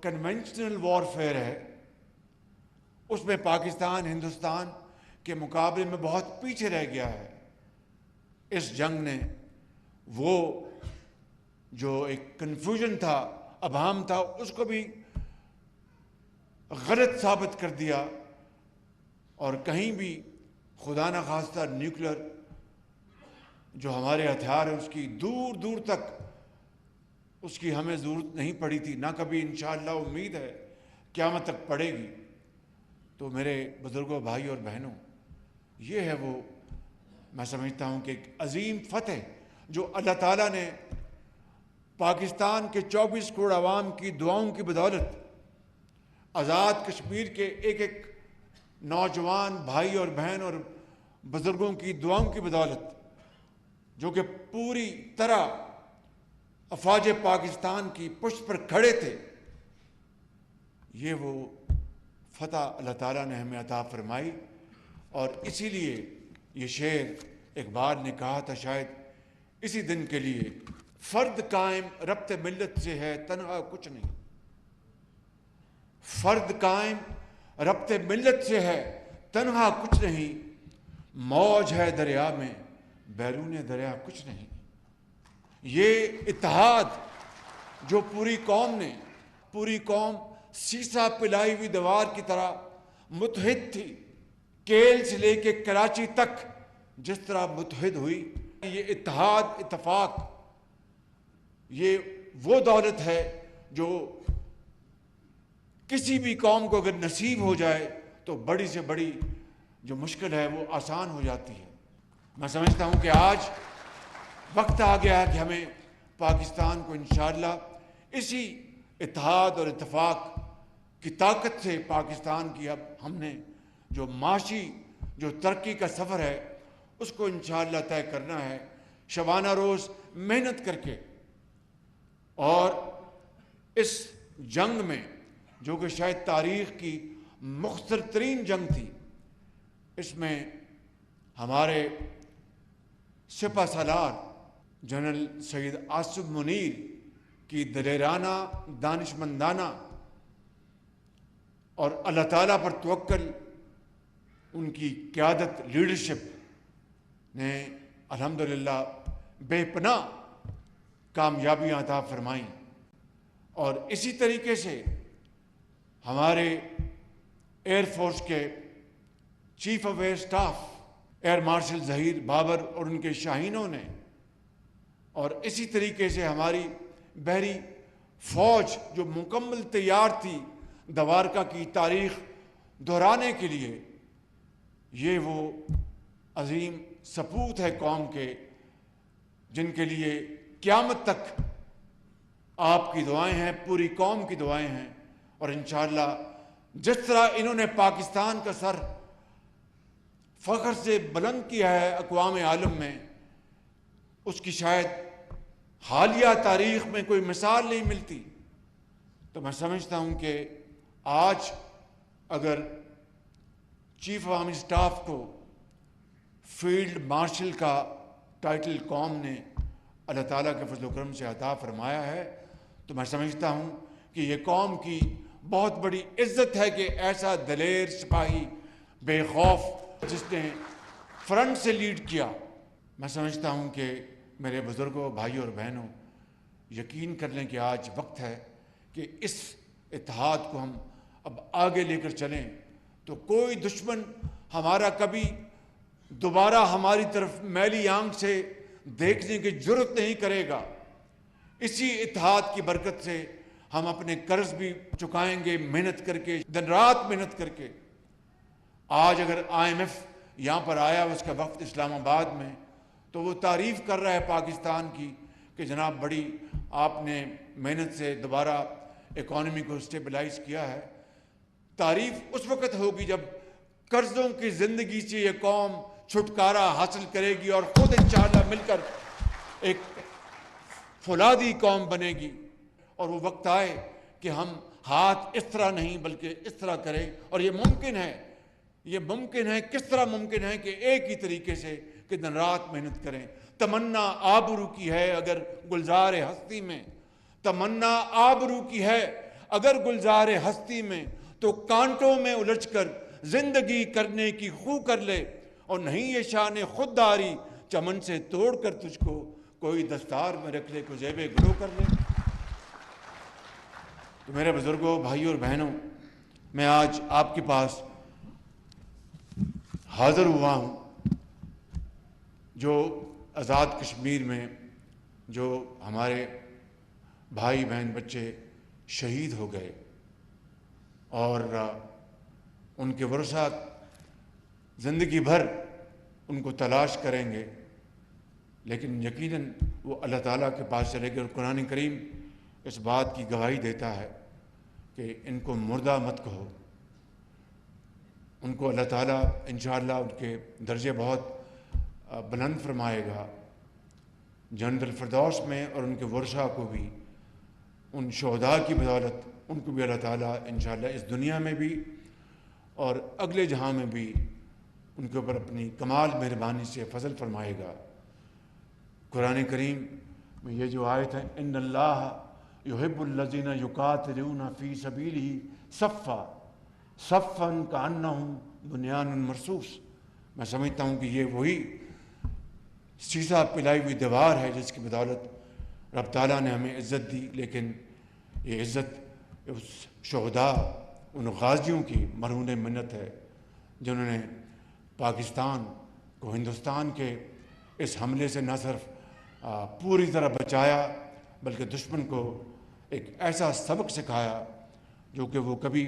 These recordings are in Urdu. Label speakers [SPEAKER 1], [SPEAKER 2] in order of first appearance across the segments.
[SPEAKER 1] کنونشنل وارفیئر ہے اس میں پاکستان ہندوستان کے مقابلے میں بہت پیچھے رہ گیا ہے. اس جنگ نے وہ جو ایک کنفیوژن تھا، ابہام تھا، اس کو بھی غلط ثابت کر دیا، اور کہیں بھی خدا نہ خواستہ نیوکلر جو ہمارے ہتھیار ہیں اس کی دور دور تک اس کی ہمیں ضرورت نہیں پڑی تھی، نہ کبھی انشاءاللہ امید ہے قیامت تک پڑے گی. تو میرے بزرگوں، بھائی اور بہنوں، یہ ہے وہ میں سمجھتا ہوں کہ ایک عظیم فتح جو اللہ تعالیٰ نے پاکستان کے 24 کروڑ عوام کی دعاؤں کی بدولت، آزاد کشمیر کے ایک ایک نوجوان بھائی اور بہن اور بزرگوں کی دعاؤں کی بدولت، جو کہ پوری طرح افواج پاکستان کی پشت پر کھڑے تھے، یہ وہ فتح اللہ تعالیٰ نے ہمیں عطا فرمائی. اور اسی لیے یہ شعر اقبال نے کہا تھا شاید اسی دن کے لیے، فرد قائم ربط ملت سے ہے تنہا کچھ نہیں. فرد قائم ربط ملت سے ہے تنہا کچھ نہیں، موج ہے دریا میں بیرون دریا کچھ نہیں. یہ اتحاد جو پوری قوم سیسا پلائی ہوئی دیوار کی طرح متحد تھی، کیل سے لے کے کراچی تک جس طرح متحد ہوئی، یہ اتحاد، اتفاق، یہ وہ دولت ہے جو کسی بھی قوم کو اگر نصیب ہو جائے تو بڑی سے بڑی جو مشکل ہے وہ آسان ہو جاتی ہے. میں سمجھتا ہوں کہ آج وقت آ گیا ہے کہ ہمیں پاکستان کو انشاءاللہ اسی اتحاد اور اتفاق کی طاقت سے پاکستان کی اب ہم نے جو معاشی جو ترقی کا سفر ہے اس کو انشاءاللہ طے کرنا ہے، شبانہ روز محنت کر کے. اور اس جنگ میں جو کہ شاید تاریخ کی مختصر ترین جنگ تھی، اس میں ہمارے سپہ سالار جنرل سید آصف منیر کی دلیرانہ، دانشمندانہ اور اللہ تعالیٰ پر توکل، ان کی قیادت، لیڈرشپ نے الحمدللہ بے پناہ کامیابیاں عطا فرمائیں. اور اسی طریقے سے ہمارے ایئر فورس کے chief of air staff air marshal Zaheer Babar اور ان کے شاہینوں نے، اور اسی طریقے سے ہماری بحری فوج جو مکمل تیار تھی دوارکا کی تاریخ دہرانے کے لیے، یہ وہ عظیم سپوت ہے قوم کے جن کے لیے قیامت تک آپ کی دعائیں ہیں، پوری قوم کی دعائیں ہیں. اور انشاءاللہ جس طرح انہوں نے پاکستان کا سر فخر سے بلند کیا ہے اقوام عالم میں، اس کی شاید حالیہ تاریخ میں کوئی مثال نہیں ملتی. تو میں سمجھتا ہوں کہ آج اگر چیف آف آرمی سٹاف کو فیلڈ مارشل کا ٹائٹل قوم نے اللہ تعالیٰ کے فضل و کرم سے عطا فرمایا ہے، تو میں سمجھتا ہوں کہ یہ قوم کی بہت بڑی عزت ہے کہ ایسا دلیر سپاہی بے خوف جس نے فرنٹ سے لیڈ کیا. میں سمجھتا ہوں کہ میرے بزرگوں، بھائیوں اور بہنوں، یقین کر لیں کہ آج وقت ہے کہ اس اتحاد کو ہم اب آگے لے کر چلیں، تو کوئی دشمن ہمارا کبھی دوبارہ ہماری طرف میلی آنکھ سے دیکھنے کی جرت نہیں کرے گا. اسی اتحاد کی برکت سے ہم اپنے قرض بھی چکائیں گے، محنت کر کے، دن رات محنت کر کے. آج اگر IMF یہاں پر آیا اس کا وقت اسلام آباد میں، تو وہ تعریف کر رہا ہے پاکستان کی کہ جناب بڑی آپ نے محنت سے دوبارہ اکانومی کو اسٹیبلائز کیا ہے. تعریف اس وقت ہوگی جب قرضوں کی زندگی سے یہ قوم چھٹکارا حاصل کرے گی اور خود انشاءاللہ مل کر ایک فولادی قوم بنے گی. اور وہ وقت آئے کہ ہم ہاتھ اس طرح نہیں بلکہ اس طرح کریں. اور یہ ممکن ہے. کس طرح ممکن ہے کہ ایک ہی طریقے سے کہ دن رات محنت کریں. تمنا آبرو کی ہے اگر گلزار ہستی میں، تمنا آبرو کی ہے اگر گلزار ہستی میں تو کانٹوں میں الجھ کر زندگی کرنے کی خو کر لے، اور نہیں یہ شان خودداری چمن سے توڑ کر تجھ کو کوئی دستار میں رکھ لے، کو زیب گلو کر لے۔ تو میرے بزرگوں، بھائیوں اور بہنوں، میں آج آپ کے پاس حاضر ہوا ہوں جو آزاد کشمیر میں جو ہمارے بھائی بہن بچے شہید ہو گئے، اور ان کے ورثہ زندگی بھر ان کو تلاش کریں گے، لیکن یقیناً وہ اللہ تعالیٰ کے پاس چلے گئے۔ اور قرآن کریم اس بات کی گواہی دیتا ہے کہ ان کو مردہ مت کہو، ان کو اللہ تعالیٰ انشاءاللہ ان کے درجے بہت بلند فرمائے گا جنت الفردوس میں، اور ان کے ورثہ کو بھی ان شہداء کی بدولت ان کو بھی اللہ تعالیٰ انشاءاللہ اس دنیا میں بھی اور اگلے جہاں میں بھی ان کے اوپر اپنی کمال مہربانی سے فضل فرمائے گا۔ قرآن کریم میں یہ جو آیت ہے، ان اللہ یحب الذین یقاتلون فی سبیلہ صفا صفا کانہم بنیان مرصوص، میں سمجھتا ہوں کہ یہ وہی سیسا پلائی ہوئی دیوار ہے جس کی بدولت رب تعالیٰ نے ہمیں عزت دی، لیکن یہ عزت اس شہداء، ان غازیوں کی مرہون منت ہے جنہوں نے پاکستان کو ہندوستان کے اس حملے سے نہ صرف پوری طرح بچایا بلکہ دشمن کو ایک ایسا سبق سکھایا جو کہ وہ کبھی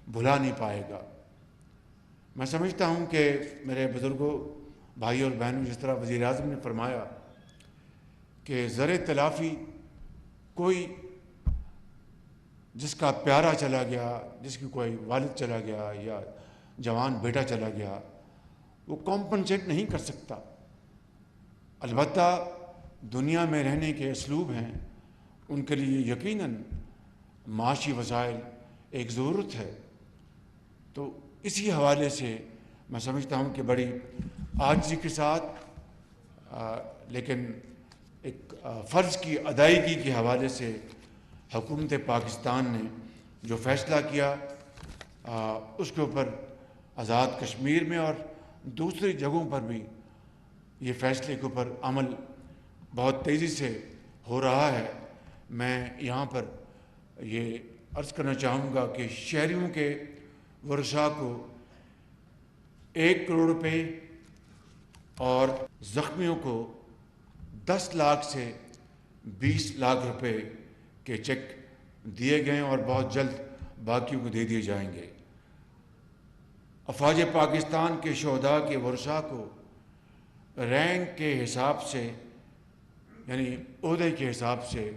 [SPEAKER 1] بھلا نہیں پائے گا۔ میں سمجھتا ہوں کہ میرے بزرگوں، بھائیوں اور بہنوں، جس طرح وزیر اعظم نے فرمایا کہ زر تلافی کوئی جس کا پیارا چلا گیا، جس کی کوئی والد چلا گیا یا جوان بیٹا چلا گیا، وہ کمپنسیٹ نہیں کر سکتا۔ البتہ دنیا میں رہنے کے اسلوب ہیں، ان کے لیے یقیناً معاشی وسائل ایک ضرورت ہے۔ تو اسی حوالے سے میں سمجھتا ہوں کہ بڑی عاجزی کے ساتھ لیکن ایک فرض کی ادائیگی کے حوالے سے حکومت پاکستان نے جو فیصلہ کیا اس کے اوپر آزاد کشمیر میں اور دوسری جگہوں پر بھی یہ فیصلے کے اوپر عمل بہت تیزی سے ہو رہا ہے۔ میں یہاں پر یہ عرض کرنا چاہوں گا کہ شہریوں کے ورثاء کو 1 کروڑ روپے اور زخمیوں کو 10 لاکھ سے 20 لاکھ روپے کے چیک دیے گئے اور بہت جلد باقیوں کو دے دیے جائیں گے۔ افواج پاکستان کے شہداء کے ورثاء کو رینک کے حساب سے، یعنی عہدے کے حساب سے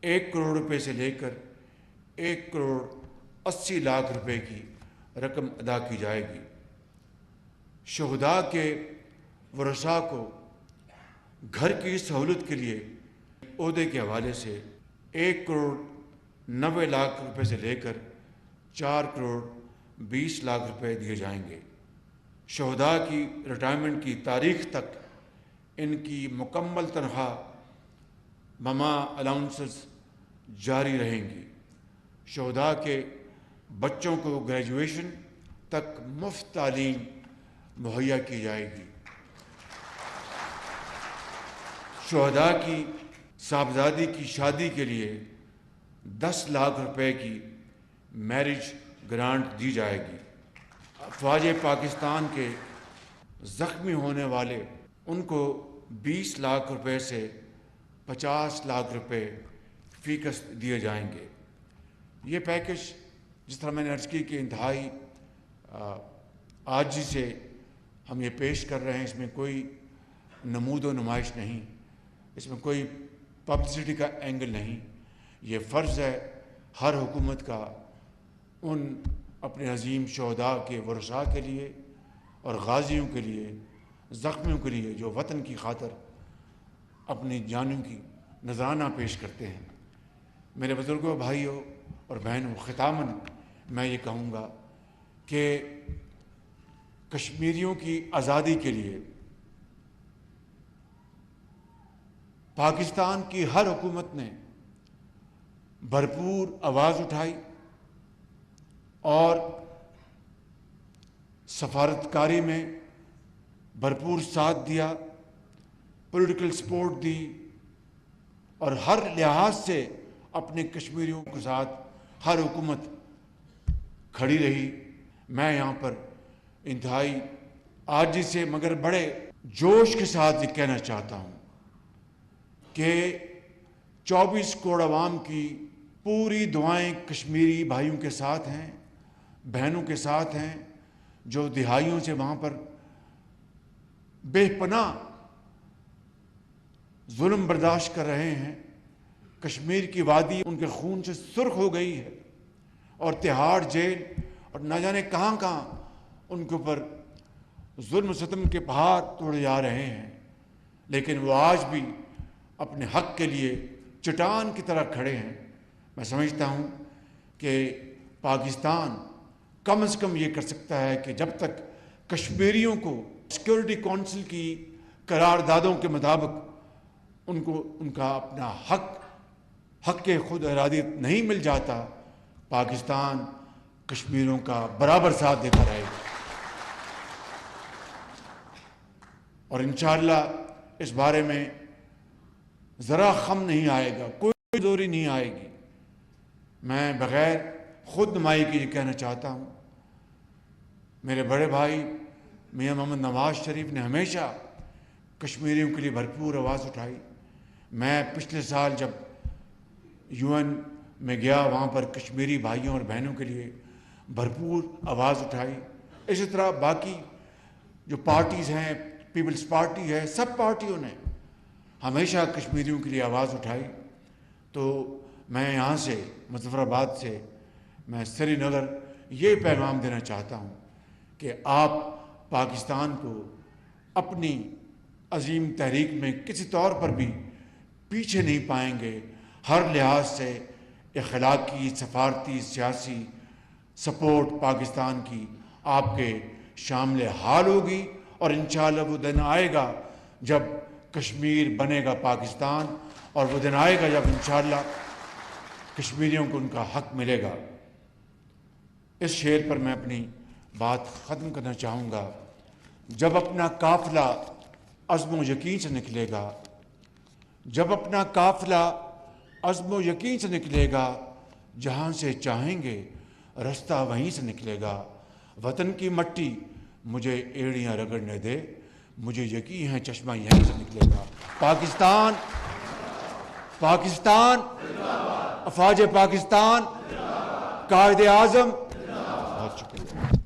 [SPEAKER 1] 1 کروڑ روپے سے لے کر 1 کروڑ 80 لاکھ روپے کی رقم ادا کی جائے گی۔ شہداء کے ورثاء کو گھر کی سہولت کے لیے عہدے کے حوالے سے 1 کروڑ 90 لاکھ روپے سے لے کر 4 کروڑ 20 لاکھ روپے دیے جائیں گے۔ شہداء کی ریٹائرمنٹ کی تاریخ تک ان کی مکمل تنخواہ مما الاؤنسز جاری رہیں گی۔ شہداء کے بچوں کو گریجویشن تک مفت تعلیم مہیا کی جائے گی۔ شہداء کی صاحبزادی کی شادی کے لیے 10 لاکھ روپے کی میرج گرانٹ دی جائے گی۔ افواج پاکستان کے زخمی ہونے والے ان کو 20 لاکھ روپے سے 50 لاکھ روپے فی قسط دیے جائیں گے۔ یہ پیکج جس طرح میں نے عرض کی کہ انتہائی عاجزی سے ہم یہ پیش کر رہے ہیں، اس میں کوئی نمود و نمائش نہیں، اس میں کوئی پبلسٹی کا اینگل نہیں۔ یہ فرض ہے ہر حکومت کا ان اپنے عظیم شہداء کے ورثاء کے لیے اور غازیوں کے لیے، زخمیوں کے لیے جو وطن کی خاطر اپنی جانوں کی نذرانہ پیش کرتے ہیں۔ میرے بزرگوں، بھائیوں اور بہنوں، ختاماً میں یہ کہوں گا کہ کشمیریوں کی آزادی کے لیے پاکستان کی ہر حکومت نے بھرپور آواز اٹھائی، اور سفارتکاری میں بھرپور ساتھ دیا، پولیٹیکل سپورٹ دی، اور ہر لحاظ سے اپنے کشمیریوں کے ساتھ ہر حکومت کھڑی رہی۔ میں یہاں پر انتہائی عاجزی سے مگر بڑے جوش کے ساتھ یہ کہنا چاہتا ہوں کہ 24 کروڑ عوام کی پوری دعائیں کشمیری بھائیوں کے ساتھ ہیں، بہنوں کے ساتھ ہیں، جو دہائیوں سے وہاں پر بے پناہ ظلم برداشت کر رہے ہیں۔ کشمیر کی وادی ان کے خون سے سرخ ہو گئی ہے، اور تہاڑ جیل اور نہ جانے کہاں کہاں ان کے اوپر ظلم و ستم کے پہاڑ توڑے جا رہے ہیں، لیکن وہ آج بھی اپنے حق کے لیے چٹان کی طرح کھڑے ہیں۔ میں سمجھتا ہوں کہ پاکستان کم از کم یہ کر سکتا ہے کہ جب تک کشمیریوں کو سیکورٹی کونسل کی قراردادوں کے مطابق ان کو ان کا اپنا حق کے خود ارادیت نہیں مل جاتا، پاکستان کشمیریوں کا برابر ساتھ دیتا رہے گا، اور انشاءاللہ اس بارے میں ذرا خم نہیں آئے گا، کوئی دوری نہیں آئے گی۔ میں بغیر خود نمائی کے یہ کہنا چاہتا ہوں، میرے بڑے بھائی میاں محمد نواز شریف نے ہمیشہ کشمیریوں کے لیے بھرپور آواز اٹھائی۔ میں پچھلے سال جب UN میں گیا، وہاں پر کشمیری بھائیوں اور بہنوں کے لیے بھرپور آواز اٹھائی۔ اسی طرح باقی جو پارٹیز ہیں، پیپلز پارٹی ہے، سب پارٹیوں نے ہمیشہ کشمیریوں کے لیے آواز اٹھائی۔ تو میں یہاں سے مظفر آباد سے میں سری نگر یہ پیغام دینا چاہتا ہوں کہ آپ پاکستان کو اپنی عظیم تحریک میں کسی طور پر بھی پیچھے نہیں پائیں گے۔ ہر لحاظ سے اخلاقی، سفارتی، سیاسی سپورٹ پاکستان کی آپ کے شامل حال ہوگی، اور انشاءاللہ وہ دن آئے گا جب کشمیر بنے گا پاکستان، اور وہ دن آئے گا جب انشاءاللہ کشمیریوں کو ان کا حق ملے گا۔ اس شعر پر میں اپنی بات ختم کرنا چاہوں گا۔ جب اپنا قافلہ عزم و یقین سے نکلے گا، جب اپنا قافلہ عزم و یقین سے نکلے گا، جہاں سے چاہیں گے رستہ وہیں سے نکلے گا۔ وطن کی مٹی مجھے ایڑیاں رگڑنے دے، مجھے یقین ہے چشمہ یہیں سے نکلے گا۔ پاکستان، پاکستان، افواج پاکستان، قائد اعظم، بہت شکریہ۔